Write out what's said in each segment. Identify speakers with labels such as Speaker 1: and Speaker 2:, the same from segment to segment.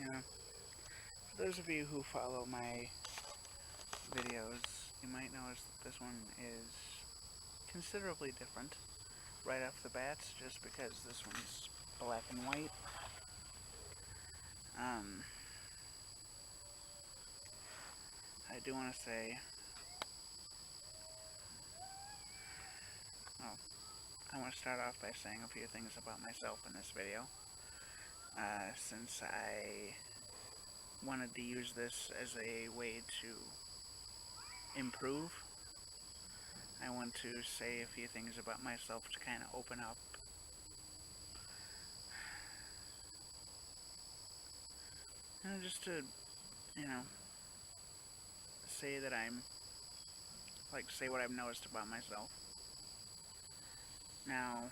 Speaker 1: Yeah. For those of you who follow my videos, you might notice that this one is considerably different right off the bat, just because this one's black and white. Um, I do want to say, well, I want to start off by saying a few things about myself in this video. Since I wanted to use this as a way to improve, I want to say a few things about myself to kind of open up, just to, you know, say that say what I've noticed about myself. Now,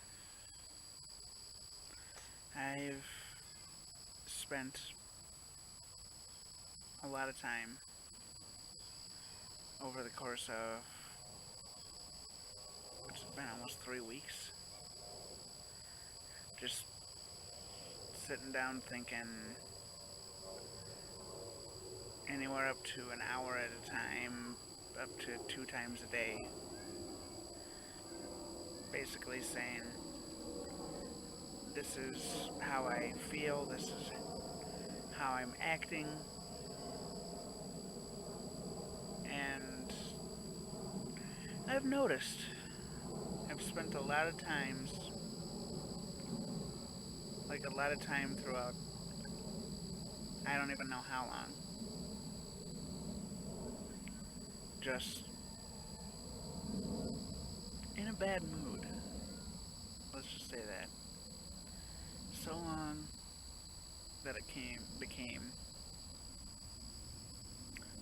Speaker 1: I've spent a lot of time over the course of, it's been almost 3 weeks, just sitting down thinking anywhere up to an hour at a time, up to 2 times a day, basically saying, this is how I feel, this is how I'm acting, and I've noticed, I've spent a lot of times, like a lot of time throughout, I don't even know how long, just in a bad mood. Let's just say that. So long that it became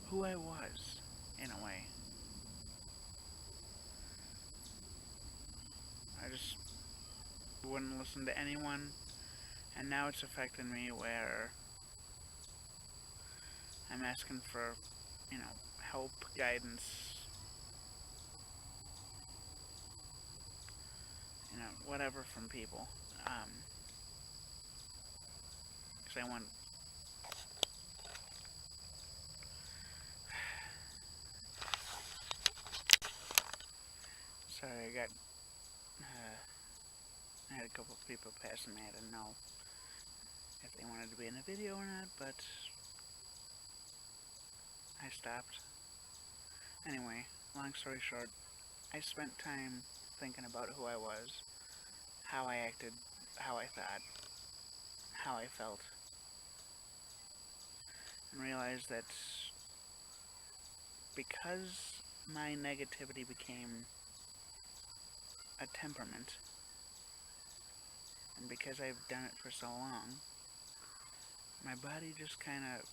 Speaker 1: who I was, in a way. I just wouldn't listen to anyone, and now it's affecting me where I'm asking for, help, guidance, whatever from people. Because I want. Sorry, I had a couple of people passing me. I didn't know if they wanted to be in a video or not, but I stopped. Anyway, long story short, I spent time thinking about who I was, how I acted, how I thought, how I felt, and realized that because my negativity became a temperament, and because I've done it for so long, my body just kind of,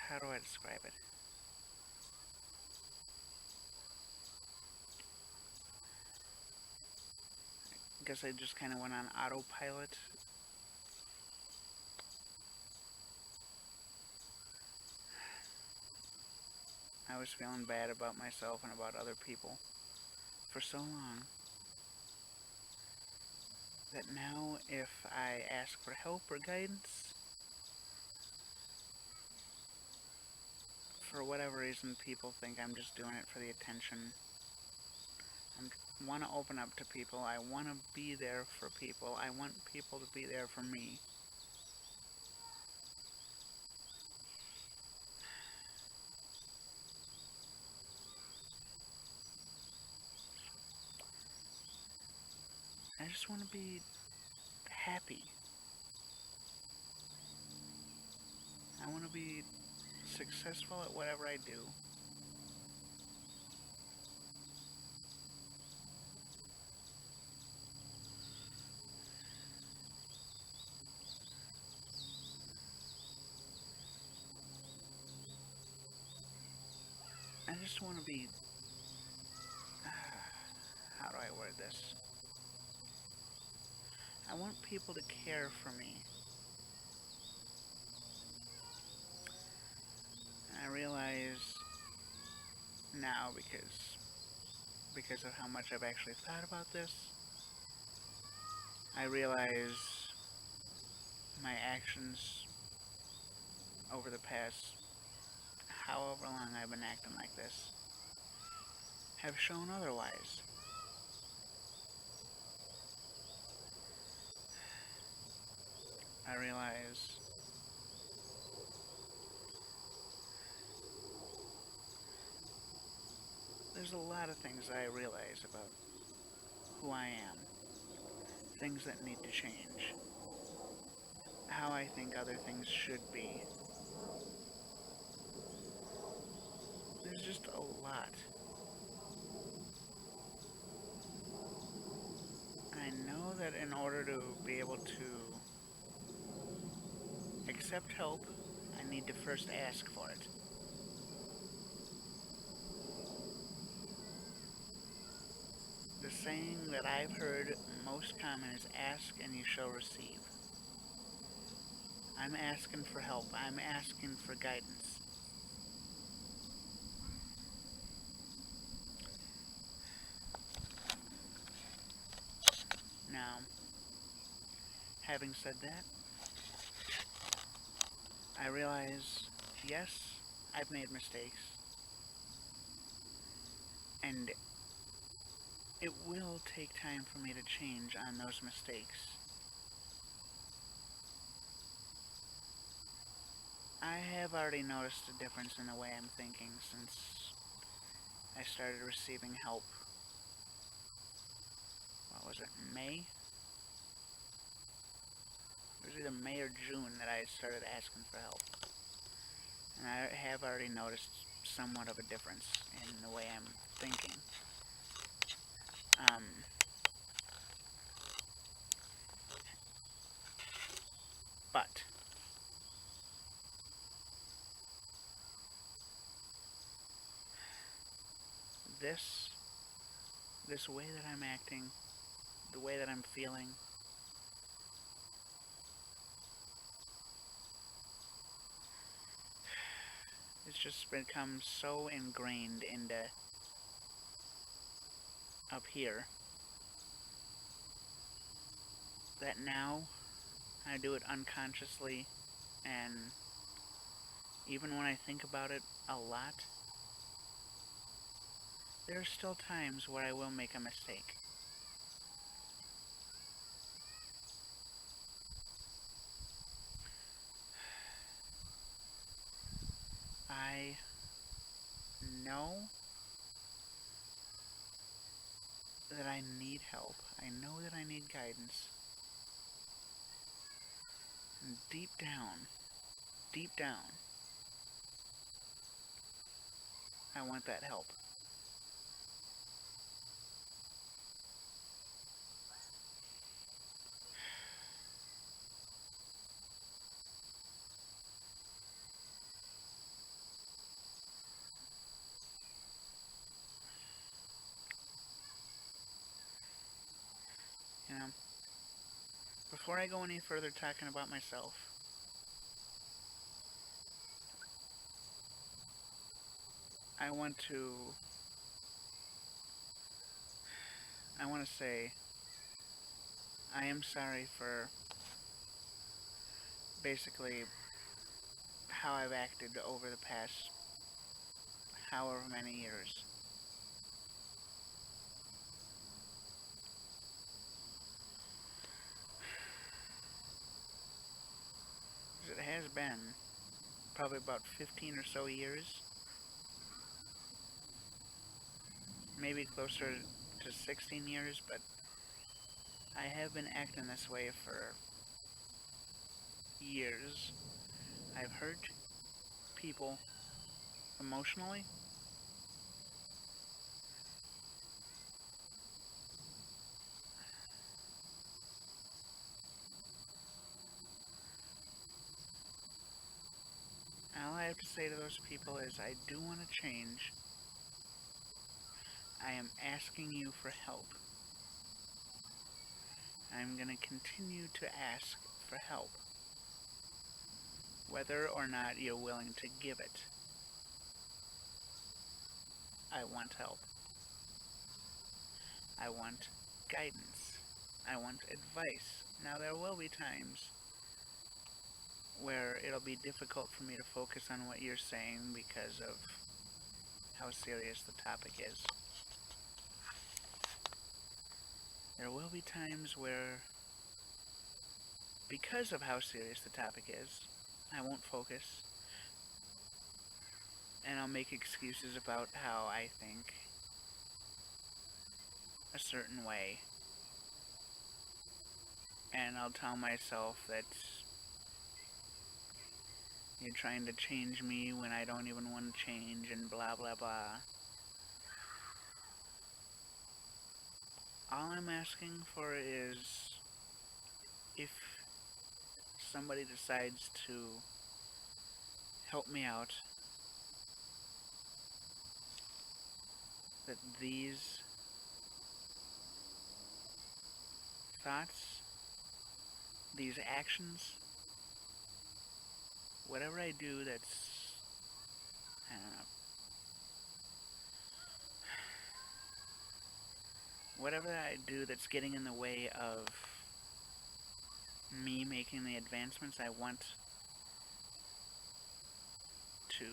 Speaker 1: how do I describe it? I guess I just kind of went on autopilot. I was feeling bad about myself and about other people for so long that now if I ask for help or guidance, for whatever reason, people think I'm just doing it for the attention. I want to open up to people. I want to be there for people. I want people to be there for me. I just want to be happy. I want to be successful at whatever I do. I just want to be. How do I word this? I want people to care for me. And I realize now because of how much I've actually thought about this, I realize my actions over the past however long I've been acting like this have shown otherwise. I realize there's a lot of things I realize about who I am, things that need to change, how I think other things should be. There's just a lot. I know that in order to be able to accept help, I need to first ask for it. The saying that I've heard most common is ask and you shall receive. I'm asking for help. I'm asking for guidance. Now, having said that, I realize, yes, I've made mistakes, and it will take time for me to change on those mistakes. I have already noticed a difference in the way I'm thinking since I started receiving help. What was it, May? It was either May or June that I started asking for help. And I have already noticed somewhat of a difference in the way I'm thinking. Um, but this this way that I'm acting, the way that I'm feeling, it's just become so ingrained into up here that now I do it unconsciously, and even when I think about it a lot, there are still times where I will make a mistake. I know that I need help. I know that I need guidance. And deep down, I want that help. You know, before I go any further talking about myself, I want to say I am sorry for basically how I've acted over the past however many years. It has been probably about 15 or so years, maybe closer to 16 years, but I have been acting this way for years. I've hurt people emotionally. All I have to say to those people is I do want to change. I am asking you for help. I'm going to continue to ask for help, whether or not you're willing to give it. I want help. I want guidance. I want advice. Now, there will be times where it'll be difficult for me to focus on what you're saying because of how serious the topic is. There will be times where, because of how serious the topic is, I won't focus, and I'll make excuses about how I think a certain way, and I'll tell myself that you're trying to change me when I don't even want to change, and blah blah blah. All I'm asking for is, if somebody decides to help me out, that these thoughts, these actions, whatever I do that's, I don't know, whatever I do that's getting in the way of me making the advancements I want to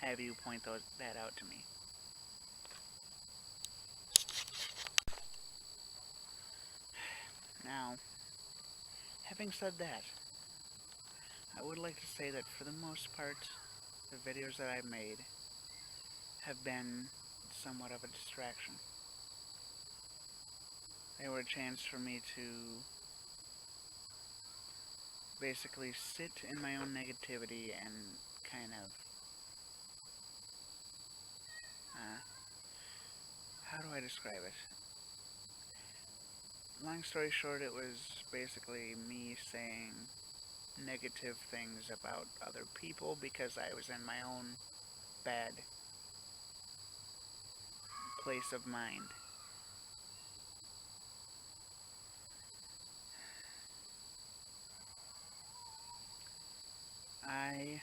Speaker 1: have you point that out to me. Now, having said that, I would like to say that for the most part, the videos that I've made have been somewhat of a distraction. They were a chance for me to basically sit in my own negativity and kind of, how do I describe it? Long story short, it was basically me saying negative things about other people because I was in my own bad place of mind. I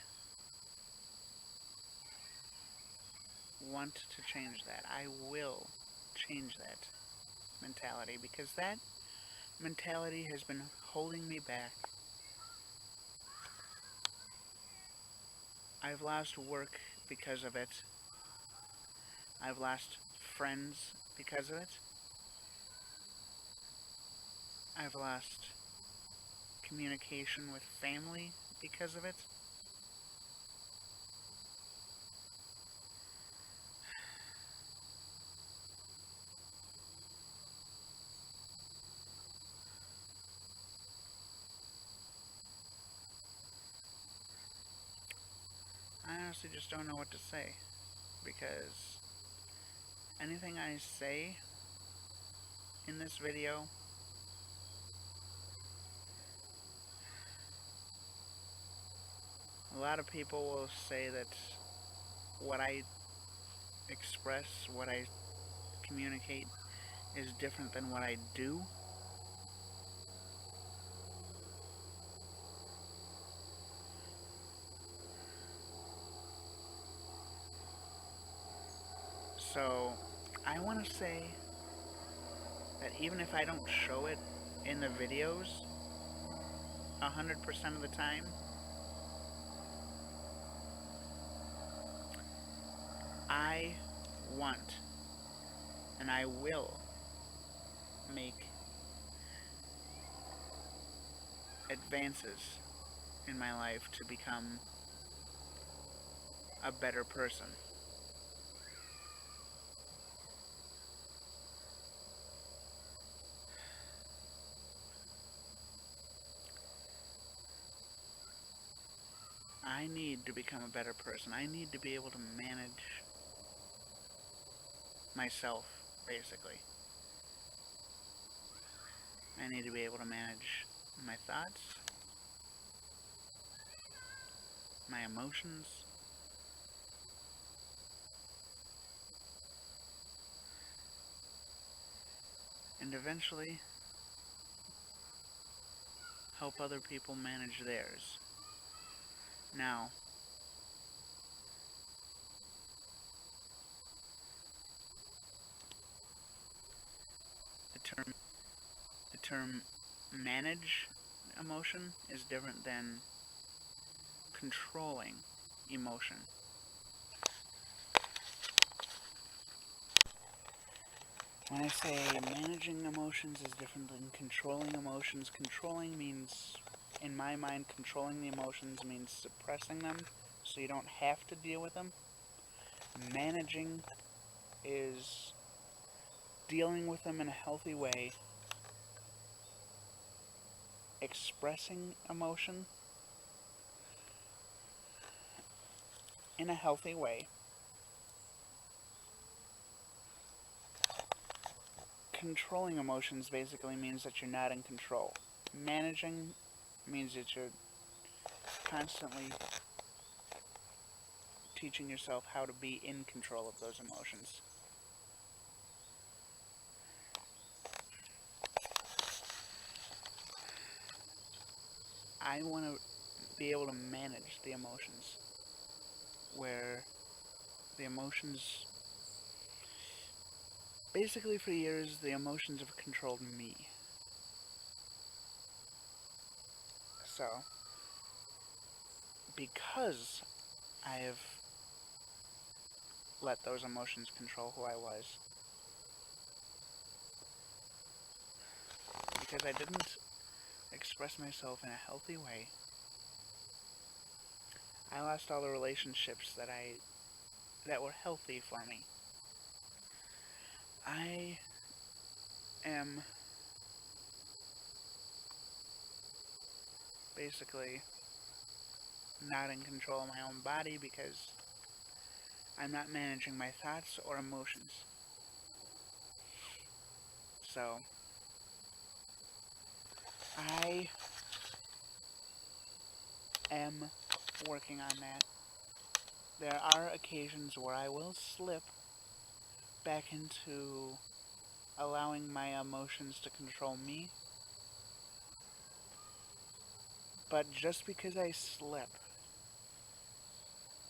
Speaker 1: want to change that. I will change that mentality because that mentality has been holding me back. I've lost work because of it. I've lost friends because of it. I've lost communication with family because of it. I honestly just don't know what to say because anything I say in this video a lot of people will say that what I express, what I communicate is different than what I do. So I want to say that even if I don't show it in the videos 100% of the time, I want and I will make advances in my life to become a better person. I need to become a better person. I need to be able to manage myself, basically. I need to be able to manage my thoughts, my emotions, and eventually help other people manage theirs. Now, the term manage emotion is different than controlling emotion. When I say managing emotions is different than controlling emotions, controlling means, in my mind, controlling the emotions means suppressing them so you don't have to deal with them. Managing is dealing with them in a healthy way, expressing emotion in a healthy way, controlling emotions basically means that you're not in control. Managing means that you're constantly teaching yourself how to be in control of those emotions. I want to be able to manage the emotions, where the emotions, basically for years, the emotions have controlled me. So, because I have let those emotions control who I was, because I didn't express myself in a healthy way, I lost all the relationships that were healthy for me. I am basically not in control of my own body because I'm not managing my thoughts or emotions. So, I am working on that. There are occasions where I will slip back into allowing my emotions to control me. But just because I slip,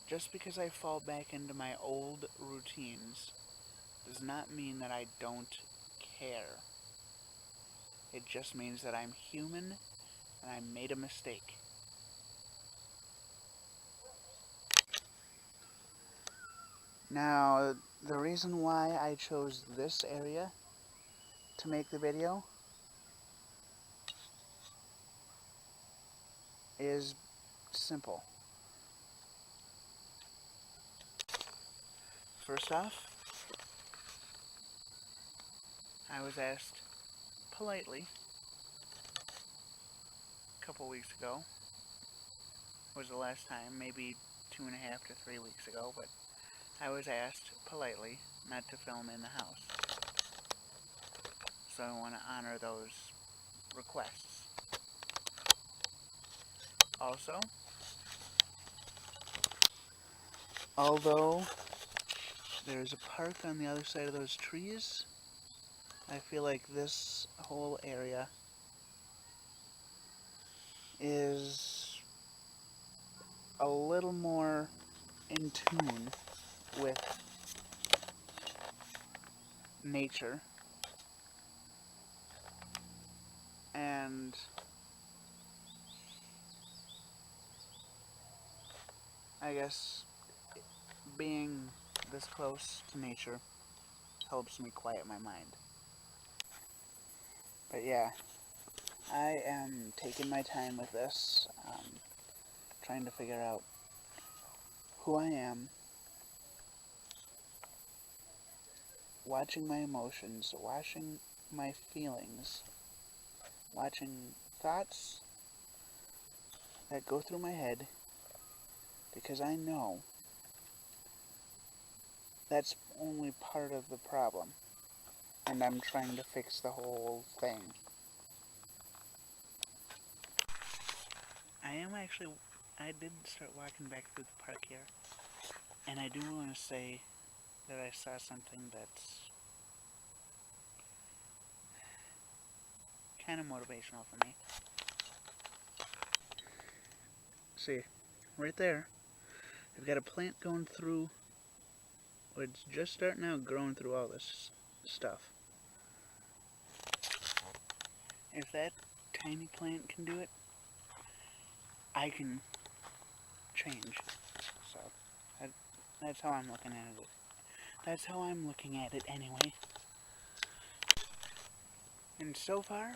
Speaker 1: just because I fall back into my old routines, does not mean that I don't care. It just means that I'm human and I made a mistake. Now, the reason why I chose this area to make the video is simple. First off, I was asked politely a couple weeks ago, was the last time, maybe 2.5 to 3 weeks ago, but I was asked politely not to film in the house. So I want to honor those requests. Also, although there's a park on the other side of those trees, I feel like this whole area is a little more in tune with nature, and I guess being this close to nature helps me quiet my mind. But yeah, I am taking my time with this, trying to figure out who I am, watching my emotions, watching my feelings, watching thoughts that go through my head, because I know that's only part of the problem, and I'm trying to fix the whole thing. I did start walking back through the park here, and I do want to say that I saw something that's kind of motivational for me. See, right there, I've got a plant going through, or it's just starting out growing through all this stuff. if that tiny plant can do it, I can change. So, that's how I'm looking at it. That's how I'm looking at it anyway. And so far,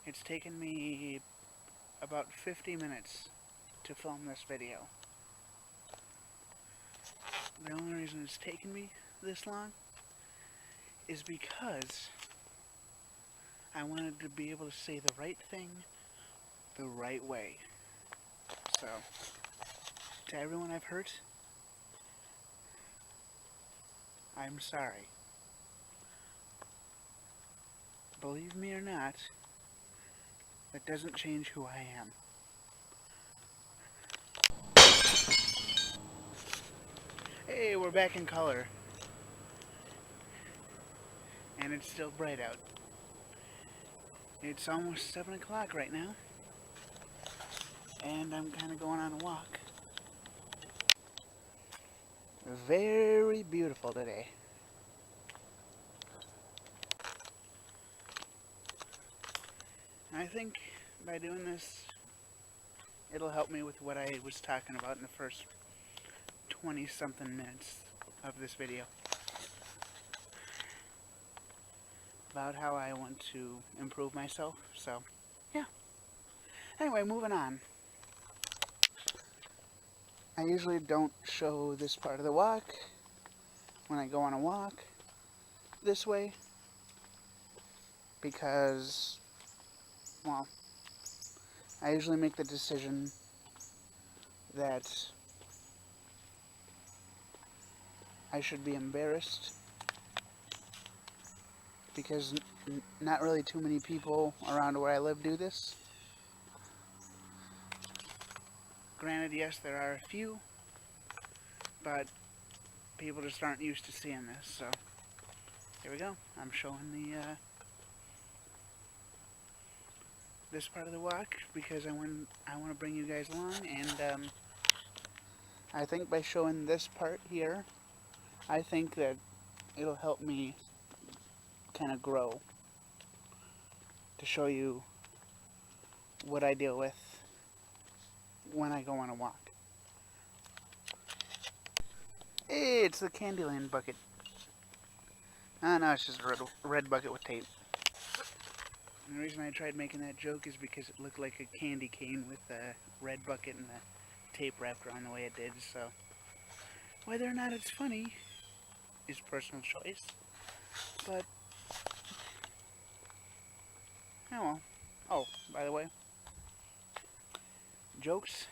Speaker 1: it's taken me about 50 minutes to film this video. The only reason it's taken me this long is because I wanted to be able to say the right thing the right way. So, to everyone I've hurt, I'm sorry. Believe me or not, that doesn't change who I am. Hey, we're back in color. And it's still bright out. It's almost 7 o'clock right now. And I'm kind of going on a walk. Very beautiful today. I think by doing this, it'll help me with what I was talking about in the first 20-something minutes of this video. About how I want to improve myself, so, yeah. Anyway, moving on. I usually don't show this part of the walk when I go on a walk this way because, well, I usually make the decision that I should be embarrassed because not really too many people around where I live do this. Granted, yes, there are a few, but people just aren't used to seeing this, so here we go. I'm showing the this part of the walk because I want to bring you guys along, and I think by showing this part here, I think that it'll help me kind of grow to show you what I deal with when I go on a walk. Hey, it's the Candyland bucket. Ah, no, it's just a red bucket with tape. And the reason I tried making that joke is because it looked like a candy cane with a red bucket and the tape wrapped around the way it did, so whether or not it's funny is personal choice, but oh well. Oh, by the way, jokes,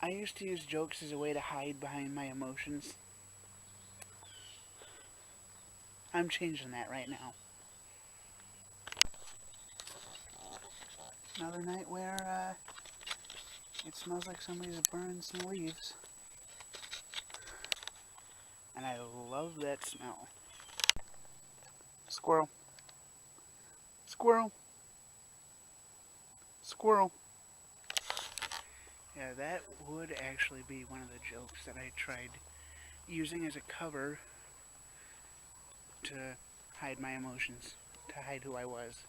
Speaker 1: I used to use jokes as a way to hide behind my emotions. I'm changing that right now. Another night where it smells like somebody's burning some leaves. And I love that smell. Squirrel. Squirrel. Squirrel. Yeah, that would actually be one of the jokes that I tried using as a cover to hide my emotions, to hide who I was.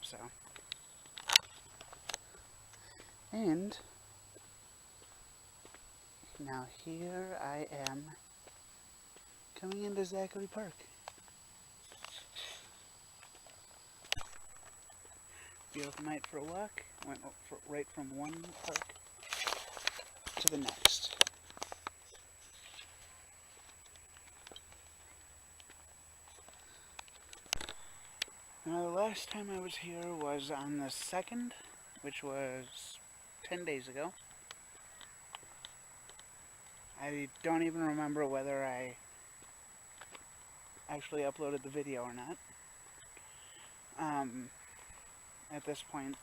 Speaker 1: So. And now here I am coming into Zachary Park. Beautiful night for a walk. Went right from one park to the next. Now, the last time I was here was on the 2nd, which was 10 days ago. I don't even remember whether I actually uploaded the video or not. At this point,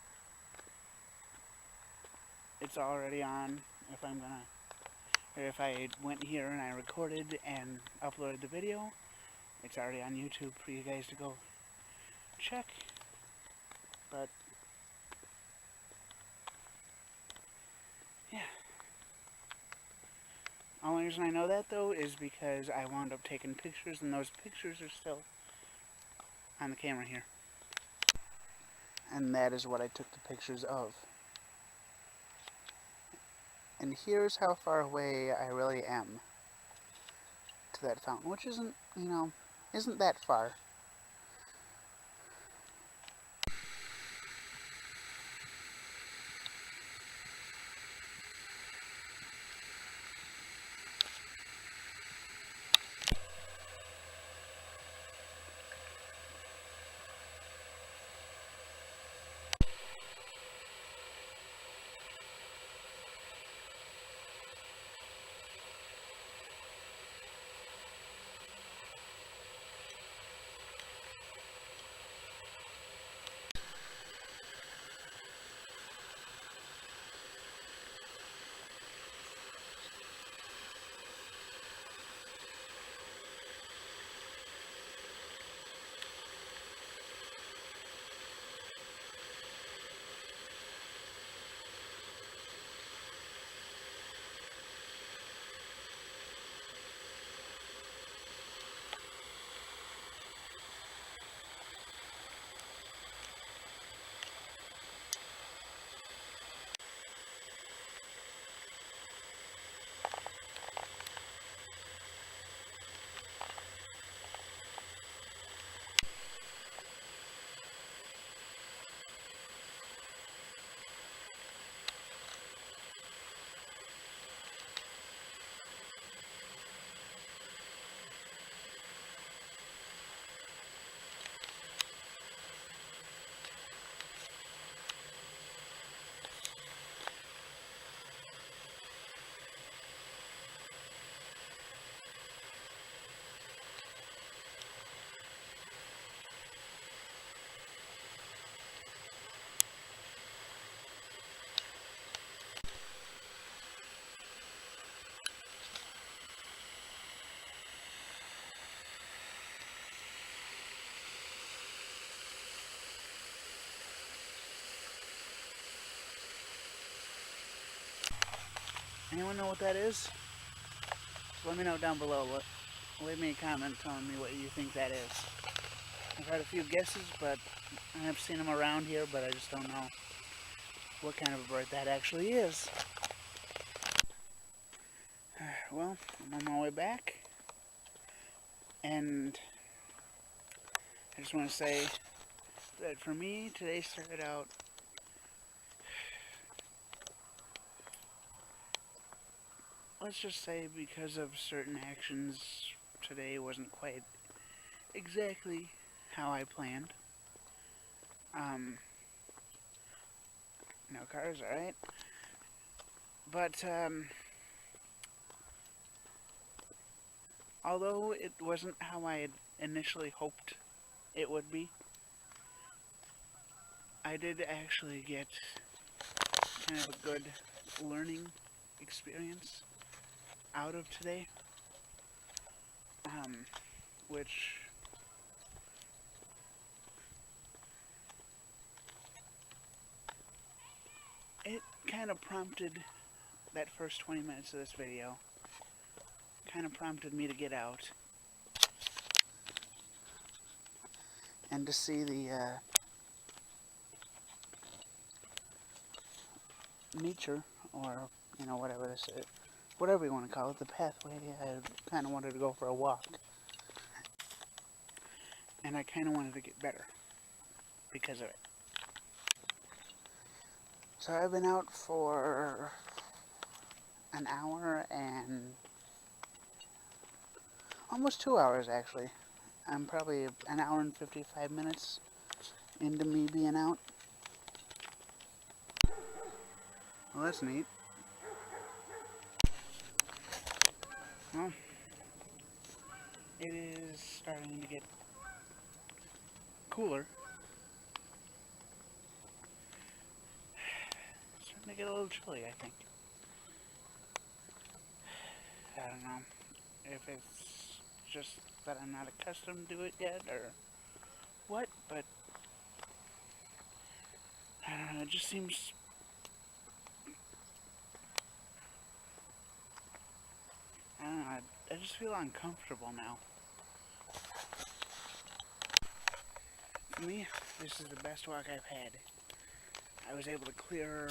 Speaker 1: it's already on. If I went here and I recorded and uploaded the video, it's already on YouTube for you guys to go check. But yeah, Only reason I know that, though, is because I wound up taking pictures, and those pictures are still on the camera here. And that is what I took the pictures of. And here's how far away I really am to that fountain, which isn't, isn't that far. Anyone know what that is? Let me know down below. Leave me a comment telling me what you think that is. I've had a few guesses, but I have seen them around here, but I just don't know what kind of a bird that actually is. Well, I'm on my way back, and I just want to say that for me, today started out let's just say because of certain actions, today wasn't quite exactly how I planned. No cars, alright. But, although it wasn't how I had initially hoped it would be, I did actually get kind of a good learning experience out of today, which it kind of prompted that first 20 minutes of this video, kind of prompted me to get out and to see the nature, or whatever this is, whatever you want to call it, the pathway. I kind of wanted to go for a walk, and I kind of wanted to get better because of it. So I've been out for an hour and almost 2 hours actually. I'm probably an hour and 55 minutes into me being out. Well, that's neat. Well, it is starting to get cooler. It's starting to get a little chilly, I think. I don't know if it's just that I'm not accustomed to it yet, or what, but I don't know, it just seems just feel uncomfortable now. For me, this is the best walk I've had. I was able to clear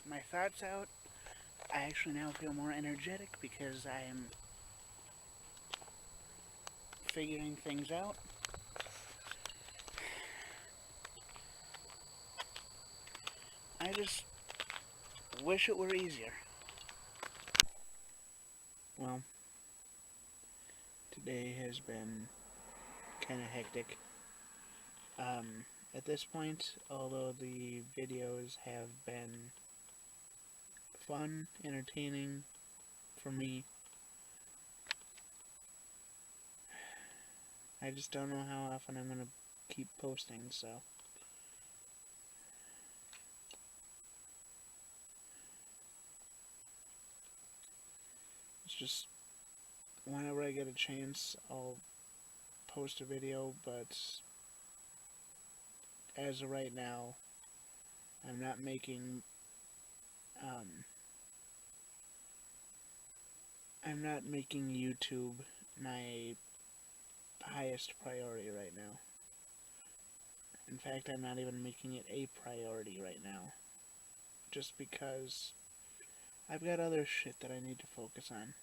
Speaker 1: my thoughts out. I actually now feel more energetic because I am figuring things out. I just wish it were easier. Well, today has been kind of hectic. At this point, although the videos have been fun, entertaining for me, I just don't know how often I'm going to keep posting, so it's just whenever I get a chance, I'll post a video, but as of right now, I'm not making YouTube my highest priority right now. In fact, I'm not even making it a priority right now, just because I've got other shit that I need to focus on.